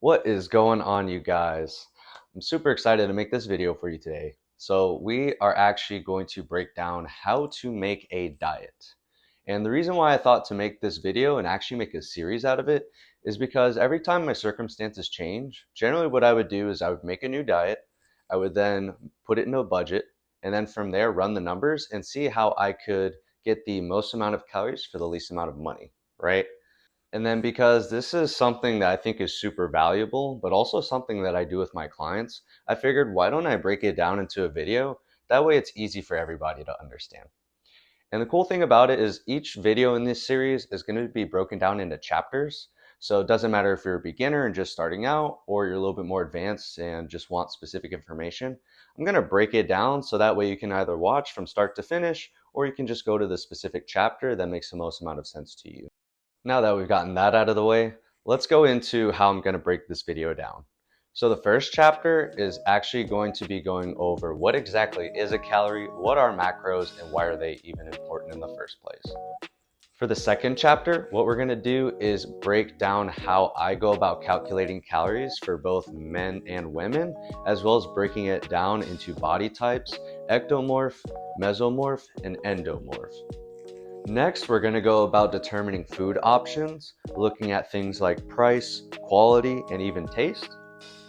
What is going on, you guys? I'm super excited to make this video for you today. So we are actually going to break down how to make a diet. And the reason why I thought to make this video and actually make a series out of it is because every time my circumstances change, generally what I would do is I would make a new diet, I would then put it into a budget, and then from there run the numbers and see how I could get the most amount of calories for the least amount of money, right? And then because this is something that I think is super valuable, but also something that I do with my clients, I figured why don't I break it down into a video? That way it's easy for everybody to understand. And the cool thing about it is each video in this series is going to be broken down into chapters. So it doesn't matter if you're a beginner and just starting out, or you're a little bit more advanced and just want specific information. I'm going to break it down so that way you can either watch from start to finish, or you can just go to the specific chapter that makes the most amount of sense to you. Now that we've gotten that out of the way, let's go into how I'm going to break this video down. So the first chapter is actually going to be going over what exactly is a calorie, what are macros, and why are they even important in the first place. For the second chapter, what we're going to do is break down how I go about calculating calories for both men and women, as well as breaking it down into body types, ectomorph, mesomorph, and endomorph. Next, we're going to go about determining food options, looking at things like price, quality, and even taste.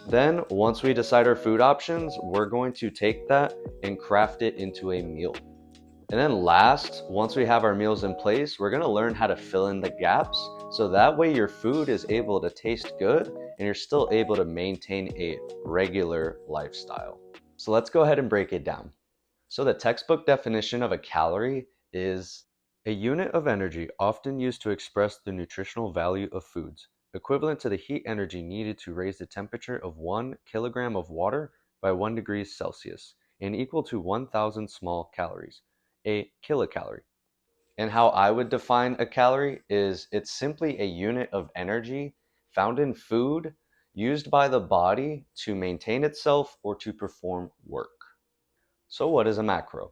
Then, once we decide our food options, we're going to take that and craft it into a meal. And then last, once we have our meals in place, we're going to learn how to fill in the gaps so that way your food is able to taste good and you're still able to maintain a regular lifestyle. So let's go ahead and break it down. So the textbook definition of a calorie is a unit of energy often used to express the nutritional value of foods, equivalent to the heat energy needed to raise the temperature of 1 kilogram of water by 1 degree Celsius, and equal to 1,000 small calories, a kilocalorie. And how I would define a calorie is it's simply a unit of energy found in food used by the body to maintain itself or to perform work. So what is a macro?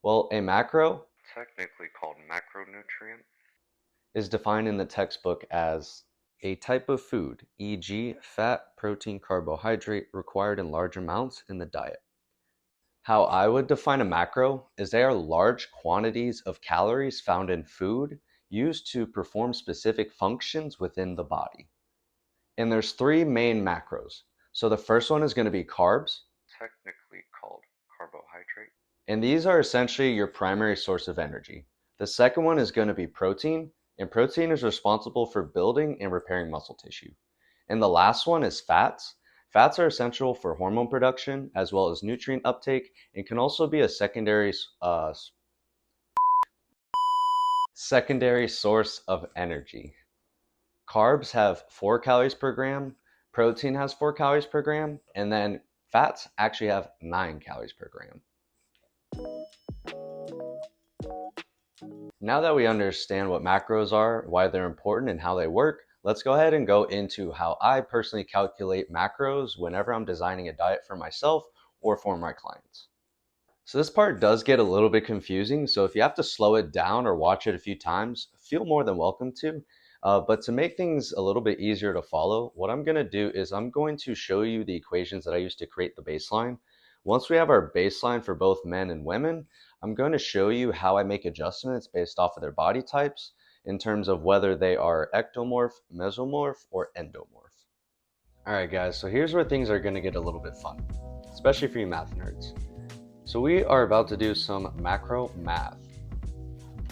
Well, a macro, technically called macronutrient, is defined in the textbook as a type of food, e.g., fat, protein, carbohydrate, required in large amounts in the diet. How I would define a macro is they are large quantities of calories found in food used to perform specific functions within the body. And there's three main macros. So the first one is going to be carbs, technically called carbohydrate. And these are essentially your primary source of energy. The second one is going to be protein, and protein is responsible for building and repairing muscle tissue. And the last one is fats. Fats are essential for hormone production as well as nutrient uptake and can also be a secondary source of energy. Carbs have 4 calories per gram, protein has 4 calories per gram, and then fats actually have 9 calories per gram. Now that we understand what macros are, why they're important, and how they work, let's go ahead and go into how I personally calculate macros whenever I'm designing a diet for myself or for my clients. So this part does get a little bit confusing, so if you have to slow it down or watch it a few times, feel more than welcome to. But to make things a little bit easier to follow, what I'm going to do is I'm going to show you the equations that I used to create the baseline. Once we have our baseline for both men and women, I'm going to show you how I make adjustments based off of their body types in terms of whether they are ectomorph, mesomorph, or endomorph. Alright guys, so here's where things are going to get a little bit fun, especially for you math nerds. So we are about to do some macro math.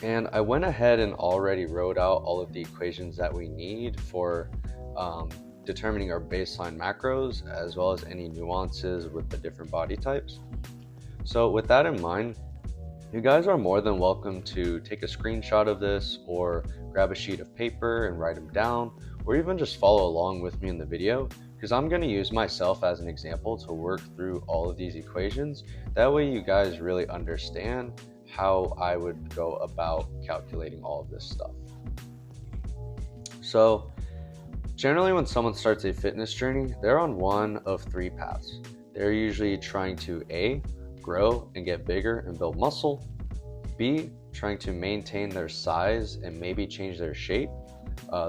And I went ahead and already wrote out all of the equations that we need for determining our baseline macros, as well as any nuances with the different body types. So with that in mind, you guys are more than welcome to take a screenshot of this or grab a sheet of paper and write them down, or even just follow along with me in the video, because I'm going to use myself as an example to work through all of these equations. That way you guys really understand how I would go about calculating all of this stuff. So generally when someone starts a fitness journey, they're on one of three paths. They're usually trying to A, grow and get bigger and build muscle, B, trying to maintain their size and maybe change their shape,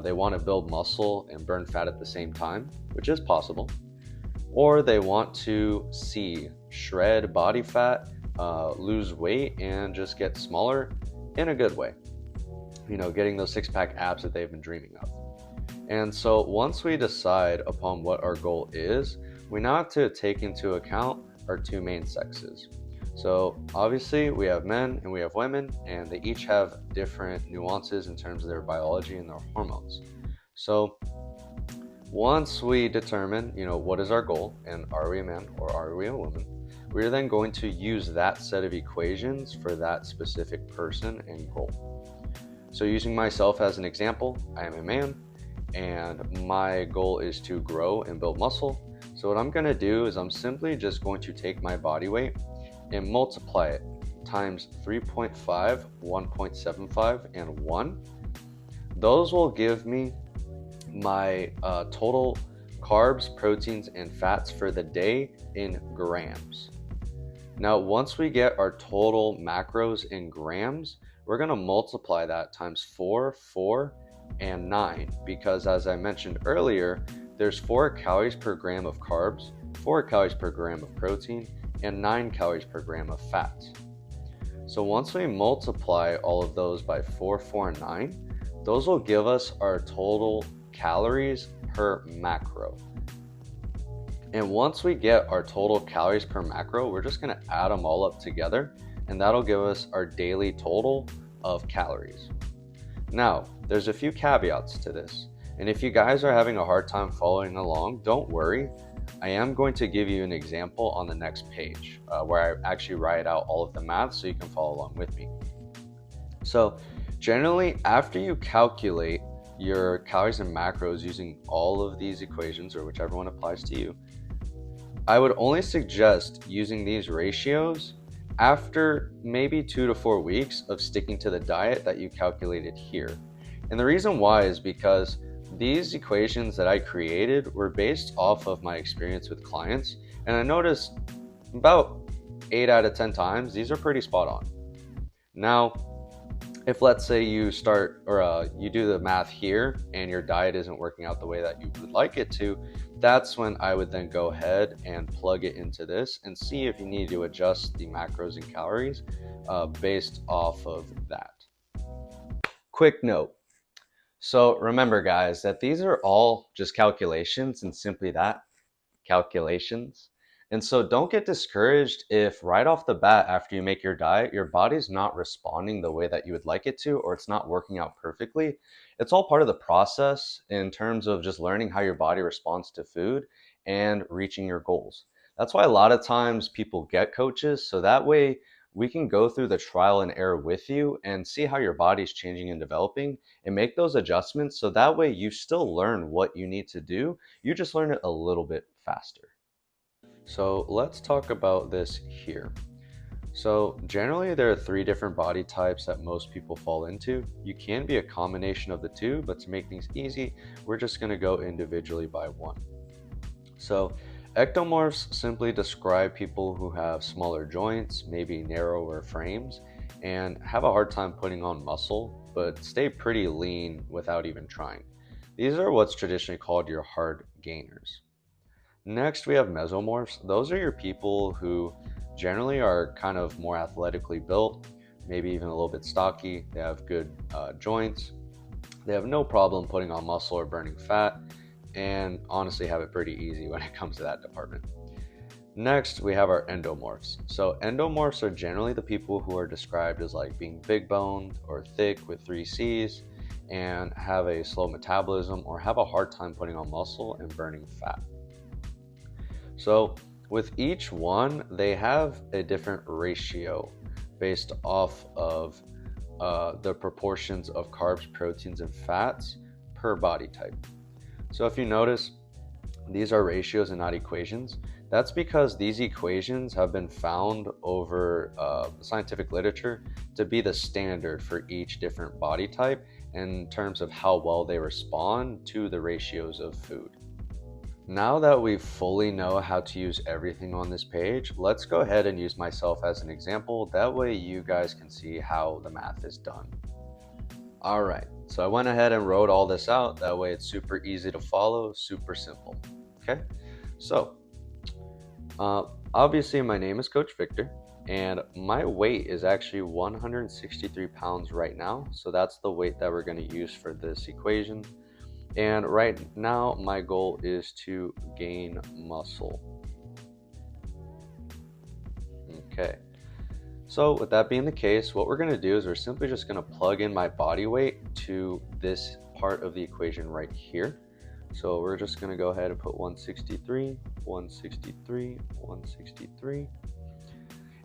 they want to build muscle and burn fat at the same time, which is possible, or they want to shred body fat, lose weight, and just get smaller in a good way. Getting those six-pack abs that they've been dreaming of. And so once we decide upon what our goal is, we now have to take into account our two main sexes. So obviously we have men and we have women, and they each have different nuances in terms of their biology and their hormones. So once we determine, what is our goal and are we a man or are we a woman, we're then going to use that set of equations for that specific person and goal. So using myself as an example, I am a man and my goal is to grow and build muscle. So what I'm going to do is I'm simply just going to take my body weight and multiply it times 3.5, 1.75, and 1. Those will give me my total carbs, proteins, and fats for the day in grams. Now, once we get our total macros in grams, we're going to multiply that times 4, 4, and 9, because as I mentioned earlier, there's 4 calories per gram of carbs, 4 calories per gram of protein, and 9 calories per gram of fat. So once we multiply all of those by 4, 4, and 9, those will give us our total calories per macro. And once we get our total calories per macro, we're just going to add them all up together, and that'll give us our daily total of calories. Now, there's a few caveats to this, and if you guys are having a hard time following along, don't worry. I am going to give you an example on the next page where I actually write out all of the math so you can follow along with me. So generally, after you calculate your calories and macros using all of these equations, or whichever one applies to you, I would only suggest using these ratios after maybe 2 to 4 weeks of sticking to the diet that you calculated here. And the reason why is because these equations that I created were based off of my experience with clients, and I noticed about 8 out of 10 times these are pretty spot on. Now, if let's say you start or you do the math here and your diet isn't working out the way that you would like it to, that's when I would then go ahead and plug it into this and see if you need to adjust the macros and calories based off of that. Quick note. So remember, guys, that these are all just calculations, and simply that, calculations. And so don't get discouraged if right off the bat after you make your diet, your body's not responding the way that you would like it to, or it's not working out perfectly. It's all part of the process in terms of just learning how your body responds to food and reaching your goals. That's why a lot of times people get coaches, so that way we can go through the trial and error with you and see how your body's changing and developing and make those adjustments, so that way you still learn what you need to do. You just learn it a little bit faster. So let's talk about this here. So generally there are 3 different body types that most people fall into. You can be a combination of the 2, but to make things easy, we're just going to go individually by 1. So ectomorphs simply describe people who have smaller joints, maybe narrower frames, and have a hard time putting on muscle, but stay pretty lean without even trying. These are what's traditionally called your hard gainers. Next, we have mesomorphs. Those are your people who generally are kind of more athletically built, maybe even a little bit stocky. They have good joints. They have no problem putting on muscle or burning fat, and honestly have it pretty easy when it comes to that department. Next, we have our endomorphs. So endomorphs are generally the people who are described as like being big boned or thick with 3 C's and have a slow metabolism or have a hard time putting on muscle and burning fat. So with each one, they have a different ratio based off of the proportions of carbs, proteins, and fats per body type. So if you notice, these are ratios and not equations. That's because these equations have been found over scientific literature to be the standard for each different body type in terms of how well they respond to the ratios of food. Now that we fully know how to use everything on this page, let's go ahead and use myself as an example. That way you guys can see how the math is done. All right, So I went ahead and wrote all this out. That way it's super easy to follow, super simple. Okay, so obviously my name is Coach Victor, and my weight is actually 163 pounds right now. So that's the weight that we're going to use for this equation. And right now my goal is to gain muscle. Okay, so with that being the case, what we're going to do is we're simply just going to plug in my body weight to this part of the equation right here. So we're just going to go ahead and put 163, 163, 163.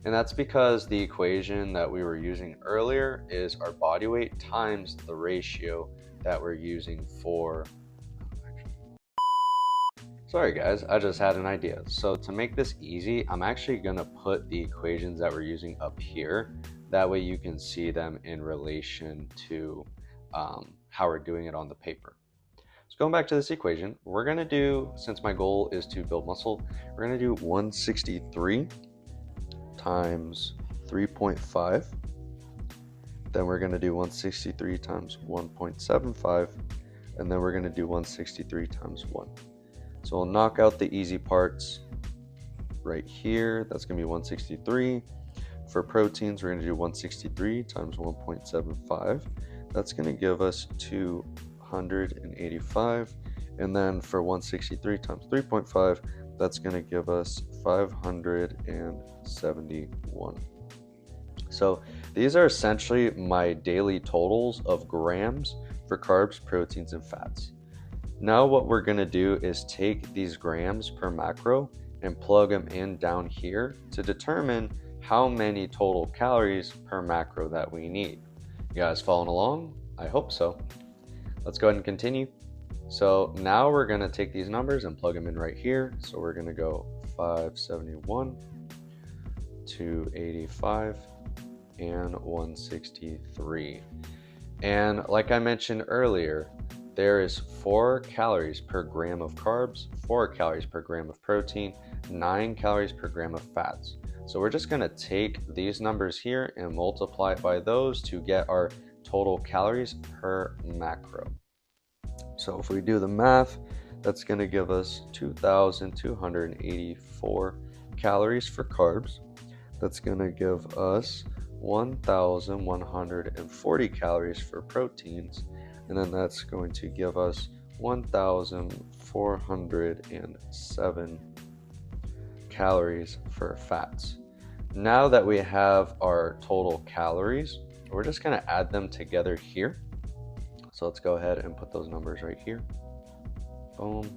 And that's because the equation that we were using earlier is our body weight times the ratio that we're using for... Sorry guys, I just had an idea. So to make this easy, I'm actually gonna put the equations that we're using up here. That way you can see them in relation to how we're doing it on the paper. So going back to this equation, we're gonna do, since my goal is to build muscle, we're gonna do 163 times 3.5. Then we're gonna do 163 times 1.75. And then we're gonna do 163 times 1. So we'll knock out the easy parts right here. That's going to be 163. For proteins, we're going to do 163 times 1.75. That's going to give us 285. And then for 163 times 3.5, that's going to give us 571. So these are essentially my daily totals of grams for carbs, proteins, and fats. Now what we're going to do is take these grams per macro and plug them in down here to determine how many total calories per macro that we need. You guys following along? I hope so. Let's go ahead and continue. So now we're going to take these numbers and plug them in right here. So we're going to go 571, 285, and 163. And like I mentioned earlier, there is 4 calories per gram of carbs, 4 calories per gram of protein, 9 calories per gram of fats. So we're just going to take these numbers here and multiply it by those to get our total calories per macro. So if we do the math, that's going to give us 2,284 calories for carbs. That's going to give us 1,140 calories for proteins. And then that's going to give us 1,407 calories for fats. Now that we have our total calories, we're just going to add them together here. So let's go ahead and put those numbers right here. Boom.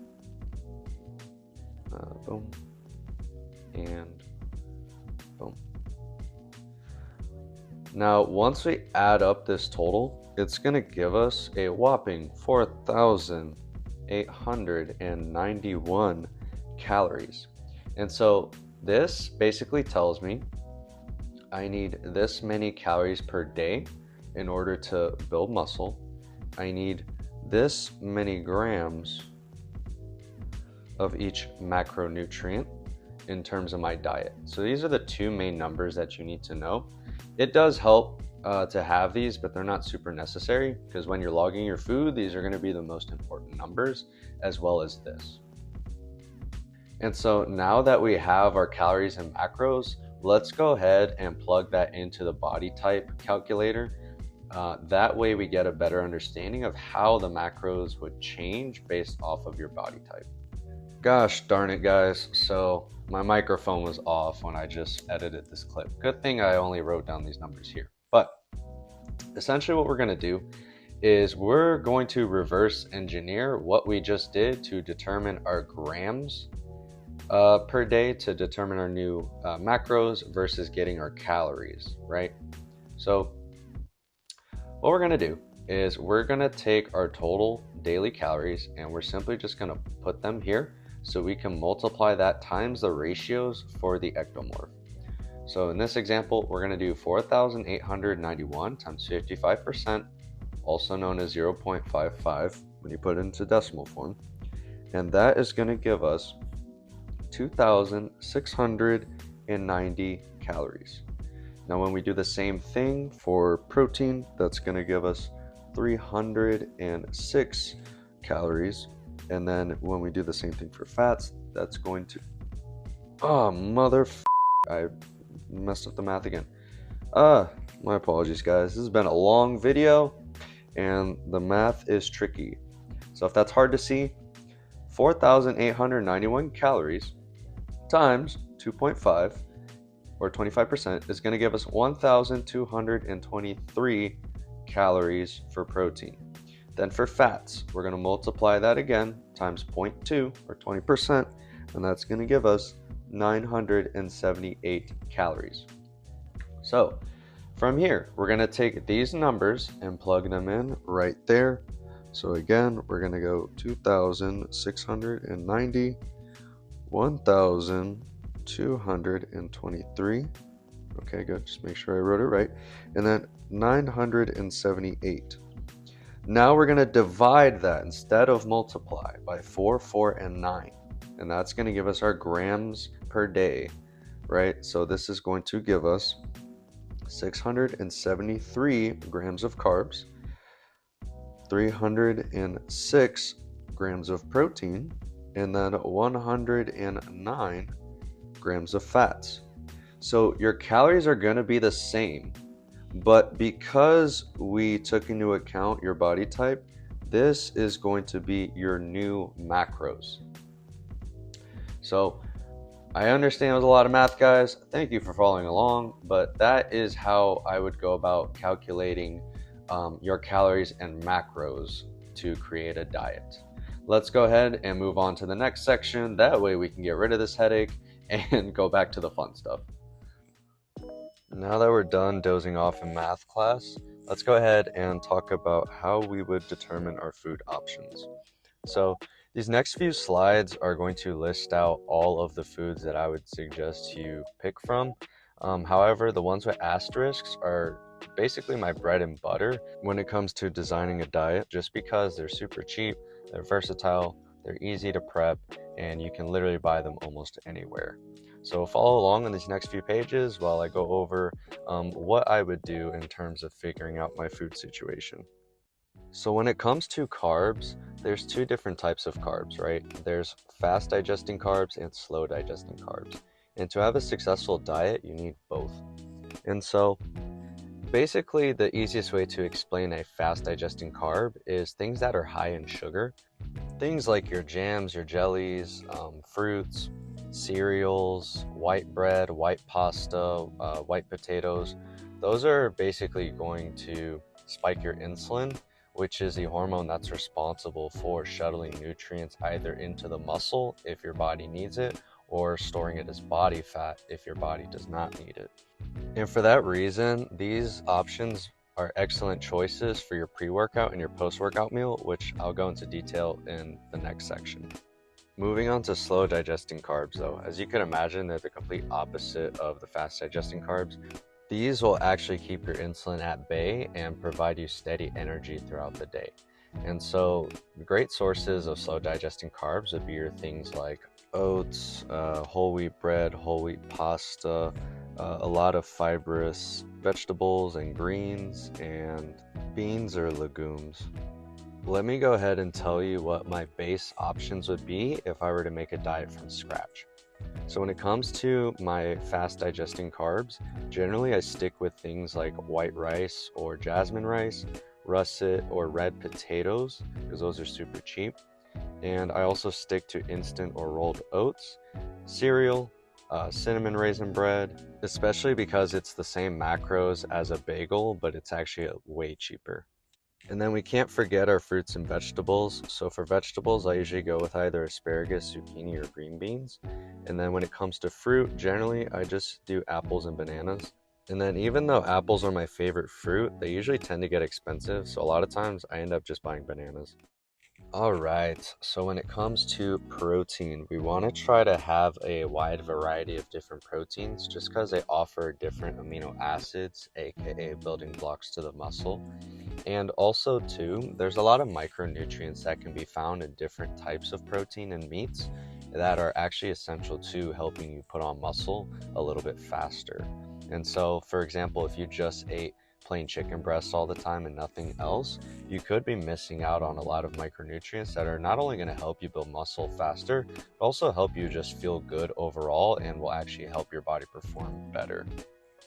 Boom. And boom. Now, once we add up this total, it's going to give us a whopping 4,891 calories. And so this basically tells me I need this many calories per day in order to build muscle. I need this many grams of each macronutrient in terms of my diet. So these are the 2 main numbers that you need to know. It does help to have these, but they're not super necessary because when you're logging your food, these are going to be the most important numbers, as well as this. And so now that we have our calories and macros, let's go ahead and plug that into the body type calculator. That way we get a better understanding of how the macros would change based off of your body type. Gosh darn it, guys. So my microphone was off when I just edited this clip. Good thing I only wrote down these numbers here. But essentially what we're going to do is we're going to reverse engineer what we just did to determine our grams per day to determine our new macros versus getting our calories, right? So what we're going to do is we're going to take our total daily calories and we're simply just going to put them here so we can multiply that times the ratios for the ectomorph. So in this example, we're going to do 4,891 times 55%, also known as 0.55 when you put it into decimal form. And that is going to give us 2,690 calories. Now when we do the same thing for protein, that's going to give us 306 calories. And then when we do the same thing for fats, that's going to, I messed up the math again. My apologies, guys. This has been a long video and the math is tricky. So if that's hard to see, 4,891 calories times 2.5 or 25% is going to give us 1,223 calories for protein. Then for fats, we're going to multiply that again times 0.2 or 20%, and that's going to give us 978 calories. So from here, we're going to take these numbers and plug them in right there. So again, we're going to go 2,690, 1,223. Okay, good. Just make sure I wrote it right. And then 978. Now we're going to divide that instead of multiply by 4, 4, and 9. And that's going to give us our grams per day, right? So this is going to give us 673 grams of carbs, 306 grams of protein, and then 109 grams of fats. So your calories are going to be the same, but because we took into account your body type, this is going to be your new macros. So I understand it was a lot of math, guys. Thank you for following along, but that is how I would go about calculating your calories and macros to create a diet. Let's go ahead and move on to the next section. That way we can get rid of this headache and go back to the fun stuff. Now that we're done dozing off in math class, let's go ahead and talk about how we would determine our food options. So these next few slides are going to list out all of the foods that I would suggest you pick from. However, the ones with asterisks are basically my bread and butter when it comes to designing a diet, just because they're super cheap, they're versatile, they're easy to prep, and you can literally buy them almost anywhere. So follow along on these next few pages while I go over what I would do in terms of figuring out my food situation. So when it comes to carbs, there's two different types of carbs, right? There's fast digesting carbs and slow digesting carbs. And to have a successful diet, you need both. And so basically the easiest way to explain a fast digesting carb is things that are high in sugar. Things like your jams, your jellies, fruits, cereals, white bread, white pasta, white potatoes. Those are basically going to spike your insulin, which is the hormone that's responsible for shuttling nutrients either into the muscle if your body needs it, or storing it as body fat if your body does not need it. And for that reason, these options are excellent choices for your pre-workout and your post-workout meal, which I'll go into detail in the next section. Moving on to slow digesting carbs though, as you can imagine, they're the complete opposite of the fast digesting carbs. These will actually keep your insulin at bay and provide you steady energy throughout the day. And so great sources of slow digesting carbs would be your things like oats, whole wheat bread, whole wheat pasta, a lot of fibrous vegetables and greens, and beans or legumes. Let me go ahead and tell you what my base options would be if I were to make a diet from scratch. So when it comes to my fast digesting carbs, generally I stick with things like white rice or jasmine rice, russet or red potatoes, because those are super cheap. And I also stick to instant or rolled oats, cereal, cinnamon raisin bread, especially because it's the same macros as a bagel, but it's actually way cheaper. And then we can't forget our fruits and vegetables. So for vegetables, I usually go with either asparagus, zucchini, or green beans. And then when it comes to fruit, generally I just do apples and bananas. And then even though apples are my favorite fruit, they usually tend to get expensive. So a lot of times I end up just buying bananas. Alright, so when it comes to protein, we want to try to have a wide variety of different proteins just because they offer different amino acids, aka building blocks to the muscle. And also too, there's a lot of micronutrients that can be found in different types of protein and meats that are actually essential to helping you put on muscle a little bit faster. And so, for example, if you just ate plain chicken breast all the time and nothing else, you could be missing out on a lot of micronutrients that are not only going to help you build muscle faster, but also help you just feel good overall and will actually help your body perform better.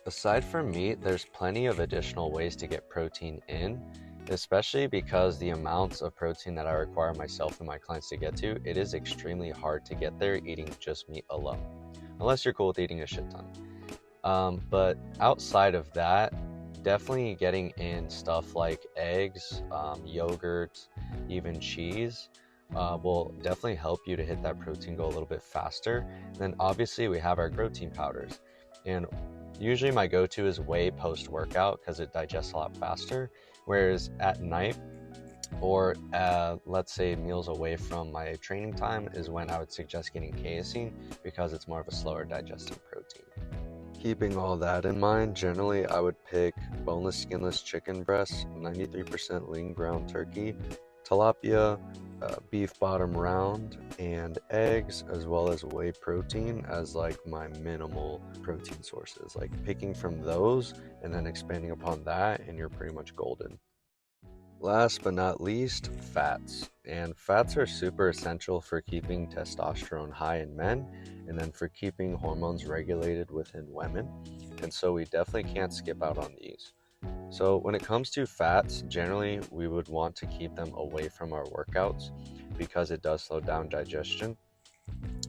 Aside from meat, there's plenty of additional ways to get protein in, especially because the amounts of protein that I require myself and my clients to get to, it is extremely hard to get there eating just meat alone, unless you're cool with eating a shit ton. But outside of that, definitely getting in stuff like eggs, yogurt, even cheese will definitely help you to hit that protein goal a little bit faster. And then obviously we have our protein powders. And usually my go-to is whey post-workout because it digests a lot faster. Whereas at night, or let's say meals away from my training time, is when I would suggest getting casein because it's more of a slower digesting protein. Keeping all that in mind, generally I would pick boneless, skinless chicken breasts, 93% lean ground turkey, tilapia, beef bottom round, and eggs, as well as whey protein as like my minimal protein sources. Like picking from those and then expanding upon that, and you're pretty much golden. Last but not least, fats. And fats are super essential for keeping testosterone high in men and then for keeping hormones regulated within women. And so we definitely can't skip out on these. So when it comes to fats, generally we would want to keep them away from our workouts because it does slow down digestion.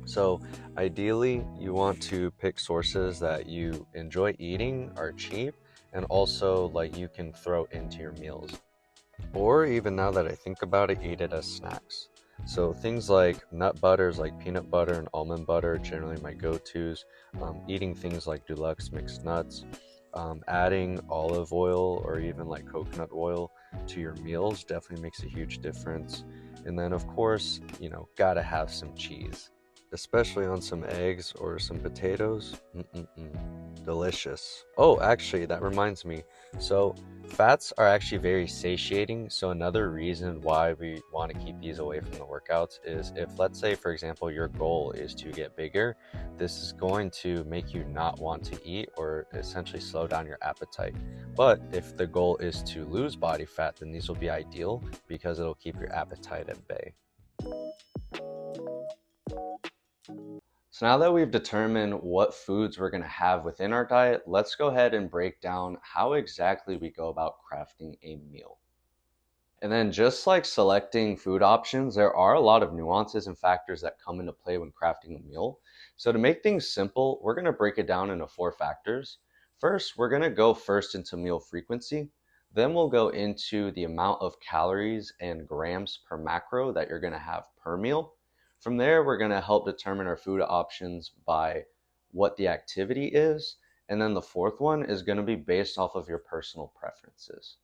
So ideally you want to pick sources that you enjoy eating, are cheap, and also like you can throw into your meals. Or even now that I think about it, eat it as snacks. So things like nut butters like peanut butter and almond butter are generally my go-tos. Eating things like deluxe mixed nuts, adding olive oil or even like coconut oil to your meals definitely makes a huge difference. And then of course, gotta have some cheese, especially on some eggs or some potatoes. Delicious. Oh, actually, that reminds me. So fats are actually very satiating. So another reason why we want to keep these away from the workouts is if, let's say, for example, your goal is to get bigger, this is going to make you not want to eat or essentially slow down your appetite. But if the goal is to lose body fat, then these will be ideal because it'll keep your appetite at bay. So now that we've determined what foods we're going to have within our diet, let's go ahead and break down how exactly we go about crafting a meal. And then just like selecting food options, there are a lot of nuances and factors that come into play when crafting a meal. So to make things simple, we're going to break it down into 4 factors. First, we're going to go first into meal frequency. Then we'll go into the amount of calories and grams per macro that you're going to have per meal. From there, we're going to help determine our food options by what the activity is. And then the 4th one is going to be based off of your personal preferences.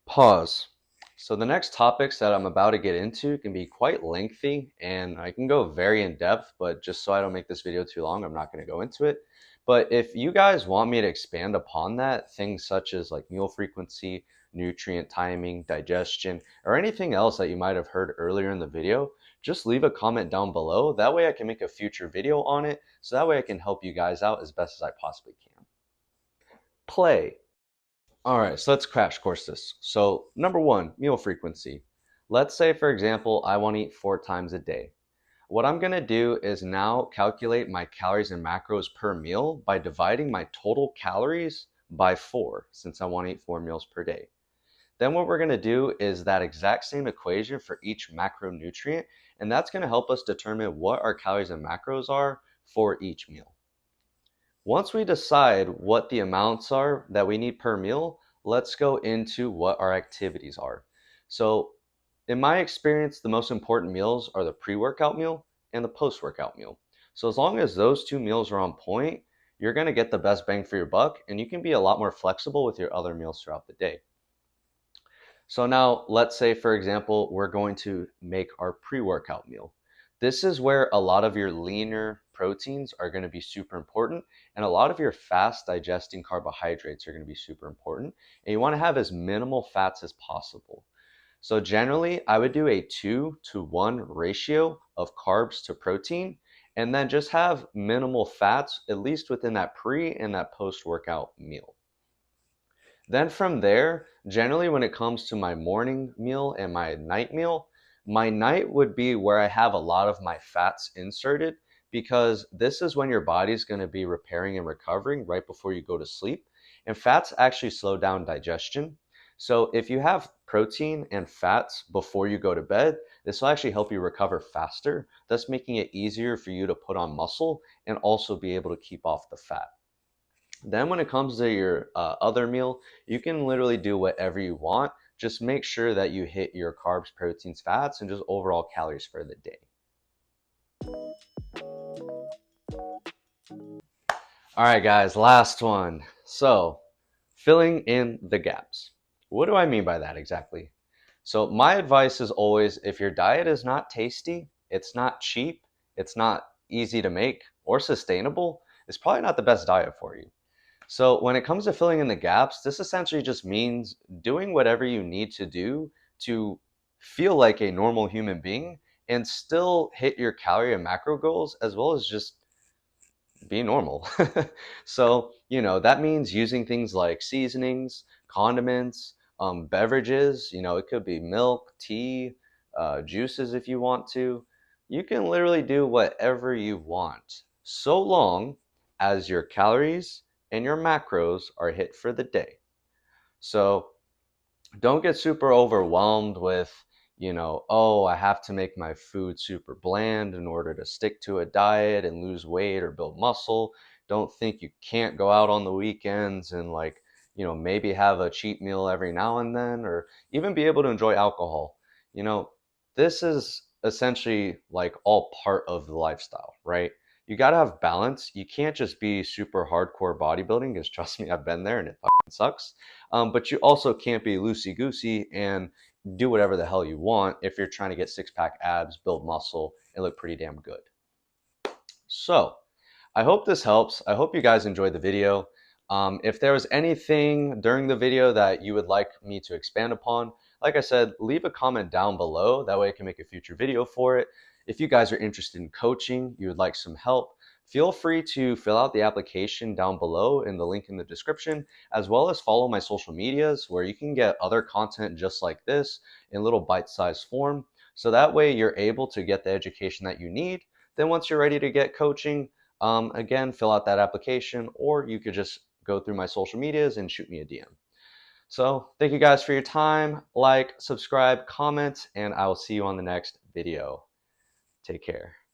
Pause. So the next topics that I'm about to get into can be quite lengthy and I can go very in depth, but just so I don't make this video too long, I'm not going to go into it. But if you guys want me to expand upon that, things such as like meal frequency, nutrient timing, digestion, or anything else that you might have heard earlier in the video, just leave a comment down below. That way I can make a future video on it. So that way I can help you guys out as best as I possibly can. Play. All right, so let's crash course this. So number 1, meal frequency. Let's say, for example, I want to eat 4 times a day. What I'm going to do is now calculate my calories and macros per meal by dividing my total calories by 4, since I want to eat 4 meals per day. Then what we're going to do is that exact same equation for each macronutrient, and that's going to help us determine what our calories and macros are for each meal. Once we decide what the amounts are that we need per meal, let's go into what our activities are. So in my experience, the most important meals are the pre-workout meal and the post-workout meal. So as long as those 2 meals are on point, you're going to get the best bang for your buck and you can be a lot more flexible with your other meals throughout the day. So now let's say, for example, we're going to make our pre-workout meal. This is where a lot of your leaner proteins are going to be super important and a lot of your fast digesting carbohydrates are going to be super important. And you want to have as minimal fats as possible. So generally, I would do a 2-to-1 ratio of carbs to protein and then just have minimal fats, at least within that pre and that post-workout meal. Then from there, generally when it comes to my morning meal and my night would be where I have a lot of my fats inserted because this is when your body's going to be repairing and recovering right before you go to sleep. And fats actually slow down digestion. So if you have protein and fats before you go to bed, this will actually help you recover faster, thus making it easier for you to put on muscle and also be able to keep off the fat. Then when it comes to your other meal, you can literally do whatever you want. Just make sure that you hit your carbs, proteins, fats, and just overall calories for the day. All right, guys, last one. So, filling in the gaps. What do I mean by that exactly? So, my advice is always if your diet is not tasty, it's not cheap, it's not easy to make or sustainable, it's probably not the best diet for you. So, when it comes to filling in the gaps, this essentially just means doing whatever you need to do to feel like a normal human being and still hit your calorie and macro goals as well as just be normal. So, that means using things like seasonings, condiments, beverages. It could be milk, tea, juices if you want to. You can literally do whatever you want, so long as your calories and your macros are hit for the day. So, don't get super overwhelmed with, oh, I have to make my food super bland in order to stick to a diet and lose weight or build muscle. Don't think you can't go out on the weekends and, like, maybe have a cheat meal every now and then, or even be able to enjoy alcohol. You know, this is essentially like all part of the lifestyle, right? You got to have balance. You can't just be super hardcore bodybuilding because trust me, I've been there and it fucking sucks. But you also can't be loosey goosey and do whatever the hell you want if you're trying to get six pack abs, build muscle, and look pretty damn good. So, I hope this helps. I hope you guys enjoyed the video. If there was anything during the video that you would like me to expand upon, like I said, leave a comment down below. That way I can make a future video for it. If you guys are interested in coaching, you would like some help, feel free to fill out the application down below in the link in the description, as well as follow my social medias where you can get other content just like this in little bite-sized form. So that way you're able to get the education that you need. Then once you're ready to get coaching, again, fill out that application, or you could just go through my social medias and shoot me a DM. So thank you guys for your time. Like, subscribe, comment, and I will see you on the next video. Take care.